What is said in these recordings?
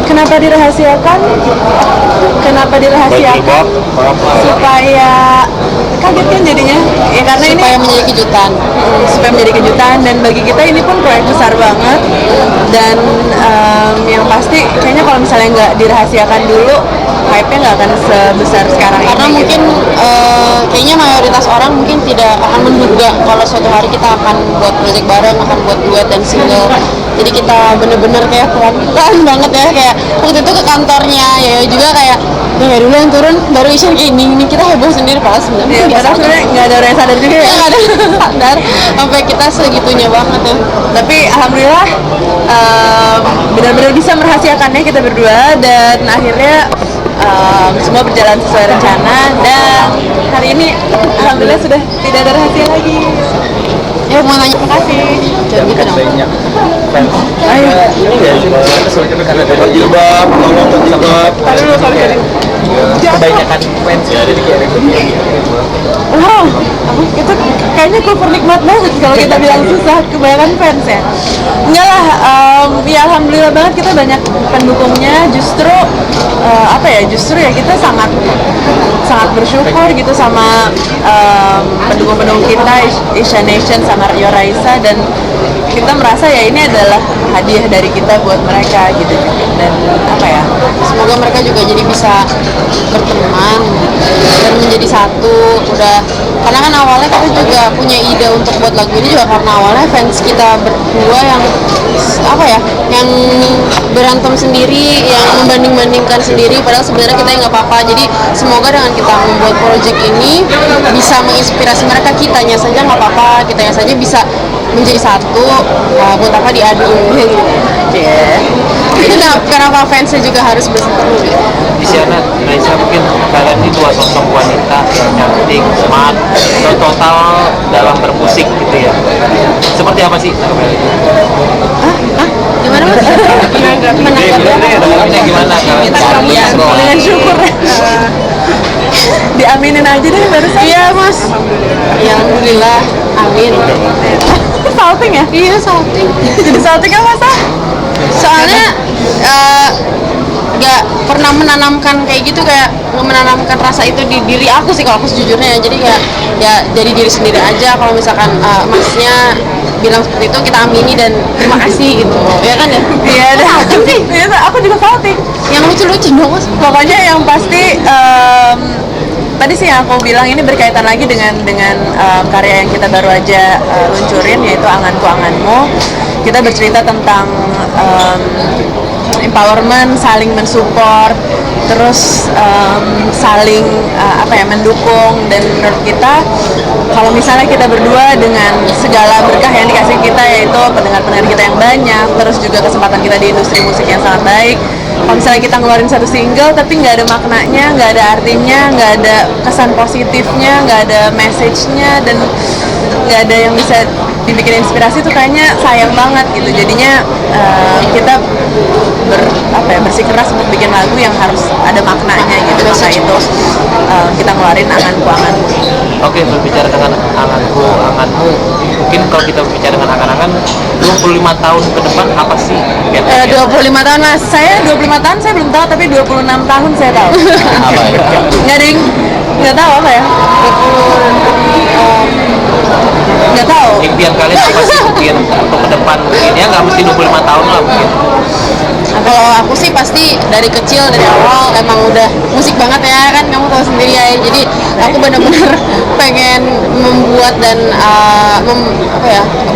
Kenapa dirahasiakan? Supaya kaget kan jadinya ya, karena supaya ini menjadi kejutan. Supaya menjadi kejutan, dan bagi kita ini pun proyek besar banget. Dan yang pasti kayaknya kalau misalnya nggak dirahasiakan dulu, hype-nya nggak akan sebesar sekarang Karena ini mungkin kayaknya mayoritas orang mungkin tidak akan menduga kalau suatu hari kita akan buat project bareng, akan buat duet dan single. Jadi kita bener-bener kayak pelan-pelan banget ya, kayak waktu itu ke kantornya ya juga kayak ya dulu yang turun baru Isyan kayak ini kita heboh sendiri padahal sebenarnya ya, padahal sebenarnya nggak ada orang yang sadar juga ya. nggak ada yang sadar sampai kita segitunya banget ya. Tapi alhamdulillah benar-benar bisa merahasiakannya kita berdua, dan akhirnya semua berjalan sesuai rencana, dan hari ini alhamdulillah sudah tidak ada rahasia lagi. Ya mau nanya Makasih. jangan gitu dong. Banyak fans. Ayo. Ini nggak sih? Karena ada jilbab, nonton jilbab. Sorry. Kebanyakan fans ya, jadi kayak Wow, itu kayaknya cover nikmat banget kalau kita bilang susah, kebanyakan fans ya. Enggak lah, ya alhamdulillah banget kita banyak pendukungnya. Justru justru ya kita sangat bersyukur gitu sama pendukung-pendukung kita, Isya Nation sama Rio Raisa, dan kita merasa ya ini adalah hadiah dari kita buat mereka gitu. Dan Semoga mereka juga jadi bisa berteman dan menjadi satu. Karena kan awalnya kita juga punya ide untuk buat lagu ini juga karena awalnya fans kita berdua yang yang berantem sendiri, yang membanding-bandingkan sendiri, padahal sebenarnya kita nggak apa-apa. Jadi semoga dengan kita membuat project ini bisa menginspirasi mereka. Kitanya saja nggak apa-apa, kitanya saja bisa menjadi satu, buat apa diadu gitu. Itu kenapa fansnya juga harus berseteru gitu. Isyana, Raisa, mungkin kalian ini dua sosok wanita yang cantik, smart, total dalam bermusik gitu ya. Seperti apa sih? Gimana mas? Menanggapnya gimana kalian? dengan syukur diaminin aja deh barusan. Iya mas. Ya alhamdulillah, amin. Salting ya? Iya salting. Jadi salting apa sah? Soalnya nggak pernah menanamkan kayak gitu, kayak menanamkan rasa itu di diri aku sih kalau aku sejujurnya. Jadi kayak ya jadi diri sendiri aja. Kalau misalkan masnya bilang seperti itu kita amini dan terima kasih gitu ya kan ya. Iya deh. Iya, aku juga salting. Yang lucu-lucu dong mas. Pokoknya yang pasti tadi sih yang aku bilang ini berkaitan lagi dengan karya yang kita baru aja luncurin, yaitu Anganku Anganmu. Kita bercerita tentang empowerment, saling mensupport, terus saling mendukung. Dan menurut kita kalau misalnya kita berdua dengan segala berkah yang dikasih kita, yaitu pendengar-pendengar kita yang banyak, terus juga kesempatan kita di industri musik yang sangat baik, kalau misalnya kita ngeluarin satu single tapi nggak ada maknanya, nggak ada artinya, nggak ada kesan positifnya, nggak ada message-nya, dan nggak ada yang bisa dibikin inspirasi, tuh kayaknya sayang banget gitu. Jadinya kita bersikeras untuk bikin lagu yang harus ada maknanya gitu. Maka itu kita ngeluarin Anganku Anganmu. Oke, berbicara dengan Anganku Anganmu, mungkin kalau kita berbicara dengan angan-angan 25 tahun ke depan apa sih? 25 tahun mas. Saya 25 tahun saya belum tahu, tapi 26 tahun saya tahu. Apa ya? Nggak tahu apa ya. Nggak tahu. Impian kalian apa sih mungkin untuk ke depan mungkin? Ya nggak mesti 25 tahun lah mungkin. Kalau aku sih pasti dari kecil, dari awal emang udah musik banget ya kan, kamu tahu sendiri ya. Jadi aku benar-benar pengen membuat dan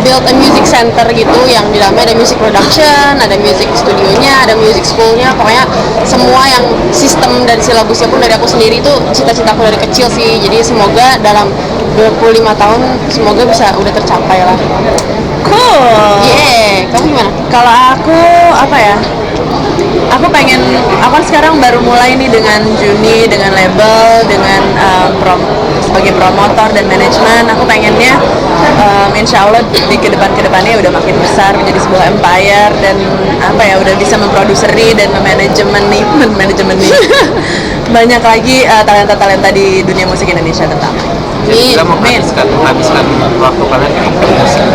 build a music center gitu, yang di dalamnya ada music production, ada music studionya, ada music schoolnya, pokoknya semua yang sistem dan silabusnya pun dari aku sendiri. Itu cita-citaku dari kecil sih. Jadi semoga dalam 25 tahun semoga bisa udah tercapai lah. Cool. Kamu gimana? Kalau aku aku pengen, aku kan sekarang baru mulai nih dengan Juni, dengan label, dengan sebagai promotor dan manajemen. Aku pengennya insya Allah di kedepannya udah makin besar, menjadi sebuah empire, dan udah bisa memproduseri dan manajemen nih banyak lagi talenta-talenta di dunia musik Indonesia terutama. Jadi kita menghabiskan waktu kalian untuk musik.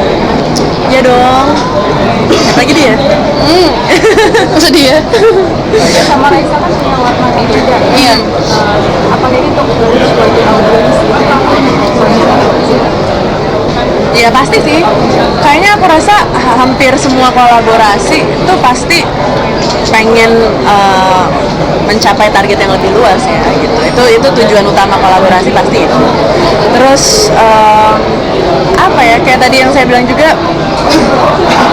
Ya dong. Apalagi dia? Masa dia? Sama Raisa kan punya warna beda. Iya. Apakah ini untuk sebagai audiens Ya pasti sih. Kayaknya aku rasa hampir semua kolaborasi itu pasti pengen mencapai target yang lebih luas ya gitu. Itu tujuan utama kolaborasi pasti itu. Terus apa ya, kayak tadi yang saya bilang juga,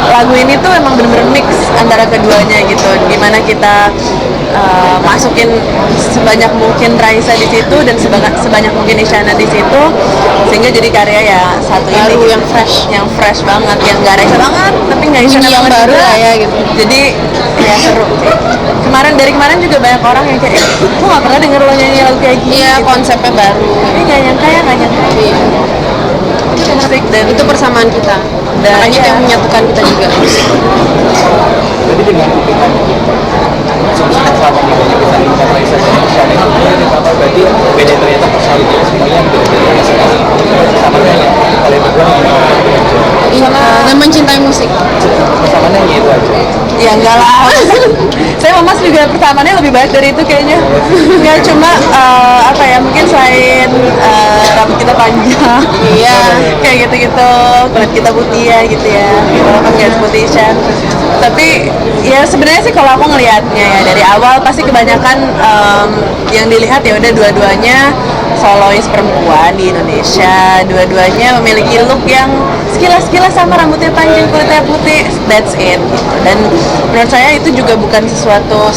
lagu ini tuh emang bener-bener mix antara keduanya gitu, dimana kita masukin sebanyak mungkin Raisa di situ dan sebanyak mungkin Isyana di situ, sehingga jadi karya ya satu Baru, ini yang fresh. banget, yang gak Raisa banget tapi nggak Isyana Yang banget baru juga. lah ya gitu. Jadi ya seru sih. Dari kemarin juga banyak orang yang kayak, gue gak pernah denger lo nyanyi lagu kayak gini. Iya, gitu. konsepnya baru. Tapi gak nyangka. Iya. Itu musik dan Itu persamaan kita. Dan Makanya itu iya. yang menyatukan kita juga. Jadi dengan sukses selama ini banyak bisa lihat Raisa dan Isyana itu berarti beda ternyata personality semuanya beda-beda masing-masing. Sama kayak kalian berdua Dan mencintai musik. persamaannya hanya itu aja. ya enggak lah. Saya sama Mas juga persamaannya lebih baik dari itu kayaknya. Ya cuma apa ya, mungkin selain rambut kita panjang, Iya. kayak gitu-gitu, kulit kita putih ya gitu ya, walaupun nggak putih Shan. Tapi ya sebenarnya sih kalau aku ngelihatnya ya dari awal pasti kebanyakan yang dilihat ya udah dua-duanya solois perempuan di Indonesia, dua-duanya memiliki look yang sekilas sama, rambutnya panjang, kulitnya putih, that's it gitu. Dan menurut saya itu juga bukan sesuatu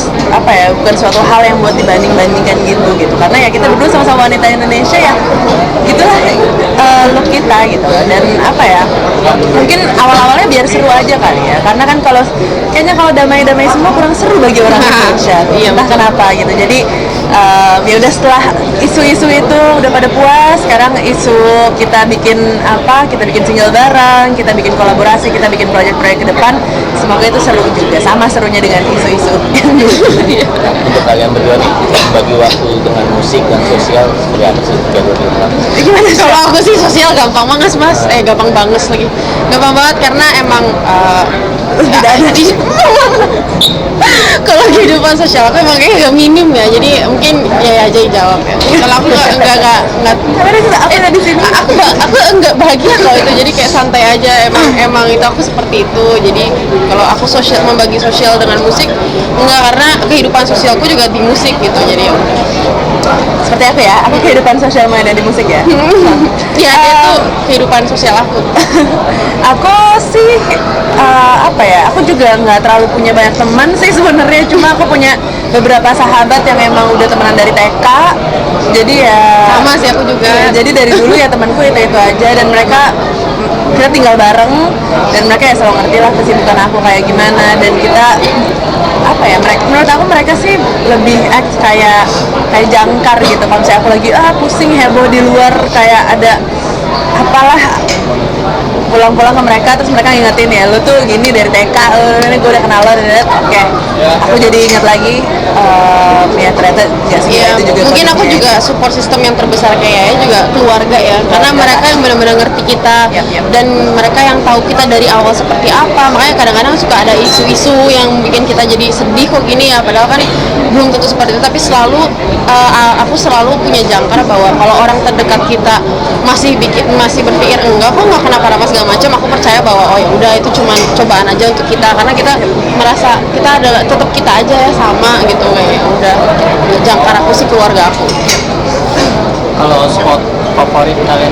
bukan suatu hal yang buat dibanding-bandingkan gitu, karena ya kita berdua sama-sama wanita Indonesia ya gitulah look kita gitu. Dan mungkin awal-awalnya biar seru aja kali ya, karena kan kayaknya kalau damai-damai semua kurang seru bagi orang Indonesia, Iya, entah betul. kenapa gitu. Jadi ya udah, setelah isu-isu itu udah pada puas, sekarang isu kita bikin single bareng, kita bikin kolaborasi, kita bikin proyek-proyek ke depan, semoga itu seru juga, sama serunya dengan isu-isu yang dulu. Untuk kalian berdua nih bagi waktu dengan musik dan sosial seperti apa sih jadwalnya? Gimana sih? Kalau aku sih sosial gampang banget mas, gampang banget lagi, gampang banget karena emang Tidak ada. kalau kehidupan sosial aku emang kayaknya agak minim ya, jadi mungkin ya aja jawab ya. Kalau aku nggak Apa ada di sini? aku enggak bahagia kalau itu, jadi kayak santai aja, emang itu aku seperti itu. Jadi kalau aku membagi sosial dengan musik enggak, karena kehidupan sosialku juga di musik gitu, jadi ya udah. Seperti apa ya? Aku kehidupan sosial ada di musik ya. Ya itu kehidupan sosial aku. Aku sih aku juga nggak terlalu punya banyak teman sih sebenarnya, cuma aku punya beberapa sahabat yang emang udah temenan dari TK, jadi ya Sama sih aku juga. iya, jadi dari dulu ya temanku itu aja, dan kita tinggal bareng, dan mereka ya selalu ngerti lah kesibukan aku kayak gimana, dan kita menurut aku mereka sih lebih kayak jangkar gitu. Kalau misalnya aku lagi pusing heboh di luar, kayak ada apalah, pulang-pulang ke mereka, terus mereka ngingetin, ya lu tuh gini dari TK, ini gue udah kenal lo, oke. Aku jadi ingat lagi, ya ternyata Iya, itu juga mungkin aku kondisinya. juga support system yang terbesar kayaknya juga keluarga ya, karena mereka yang benar-benar ngerti kita. Yap. Dan mereka yang tahu kita dari awal seperti apa. Makanya kadang-kadang suka ada isu-isu yang bikin kita jadi sedih kok gini ya, padahal kan belum tentu seperti itu. Tapi aku selalu punya jangkar bahwa kalau orang terdekat kita masih berpikir enggak kok, nggak kenapa-napa segala macam, aku percaya bahwa oh ya udah, itu cuma cobaan aja untuk kita, karena kita merasa kita adalah tetap kita aja ya, sama gitu. Kayak udah, jangkar aku sih keluarga aku. Kalau spot favorit kalian